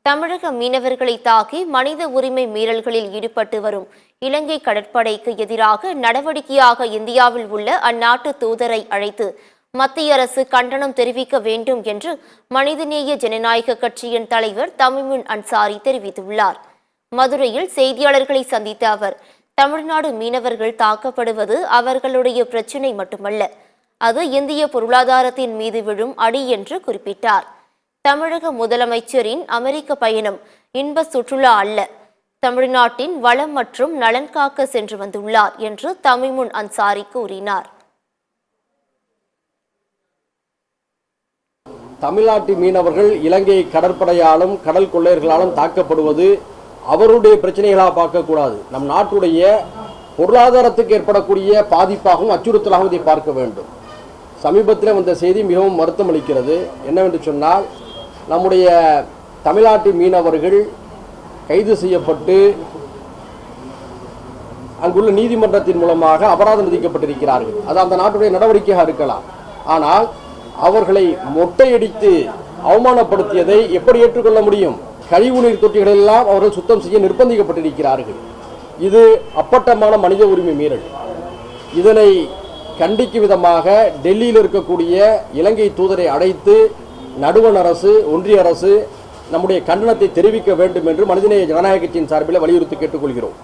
தமிழக மீனவர்களை தாக்கி மனித உரிமை மீறல்களில் ஈடுபட்டு வரும் இலங்கை கடற்படைக்கு எதிராக நடவடிக்கையாக இந்தியாவில் உள்ள அந்நாட்டு தூதரை அழைத்து மத்திய அரசு கண்டனம் தெரிவிக்க வேண்டும் என்று மனிதநேய ஜனநாயக கட்சியின் தலைவர் தமிமுன் அன்சாரி தெரிவித்துள்ளார். மதுரையில் செய்தியாளர்களை சந்தித்த அவர், தமிழ்நாடு மீனவர்கள் தாக்கப்படுவது அவர்களுடைய பிரச்சினை மட்டுமல்ல, அது இந்திய பொருளாதாரத்தின் மீது விழும் அடி என்று குறிப்பிட்டார். தமிழக முதலமைச்சரின் அமெரிக்க பயணம் இன்ப சுற்றுலா அல்ல, தமிழ்நாட்டின் வளம் மற்றும் நலன் காக்க சென்று வந்துள்ளார் என்று தமிமுன் அன்சாரி கூறினார். தமிழ்நாட்டு மீனவர்கள் இலங்கை கடற்படையாலும் கடல் கொள்ளையர்களாலும் தாக்கப்படுவது அவருடைய பிரச்சனைகளாக பார்க்கக்கூடாது. நம் நாட்டுடைய பொருளாதாரத்துக்கு ஏற்படக்கூடிய பாதிப்பாகவும் அச்சுறுத்தலாகவும் இதை பார்க்க வேண்டும். சமீபத்தில் வந்த செய்தி மிகவும் வருத்தம் அளிக்கிறது. என்னவென்று சொன்னால், நம்முடைய தமிழ்நாட்டு மீனவர்கள் கைது செய்யப்பட்டு அங்குள்ள நீதிமன்றத்தின் மூலமாக அபராதம் விதிக்கப்பட்டிருக்கிறார்கள். அது அந்த நாட்டுடைய நடவடிக்கையாக இருக்கலாம். ஆனால் அவர்களை மொட்டையடித்து அவமானப்படுத்தியதை எப்படி ஏற்றுக்கொள்ள முடியும்? கழிவுநீர் தொட்டிகள் எல்லாம் அவர்கள் சுத்தம் செய்ய நிர்பந்திக்கப்பட்டிருக்கிறார்கள். இது அப்பட்டமான மனித உரிமை மீறல். இதனை கண்டிக்கும் விதமாக டெல்லியில் இருக்கக்கூடிய இலங்கை தூதரை அழைத்து நடுவண் அரசு, ஒன்றிய அரசு நம்முடைய கண்டனத்தை தெரிவிக்க வேண்டும் என்று மனிதநேய ஜனநாயக கட்சியின் சார்பில் வலியுறுத்தி கேட்டுக்கொள்கிறோம்.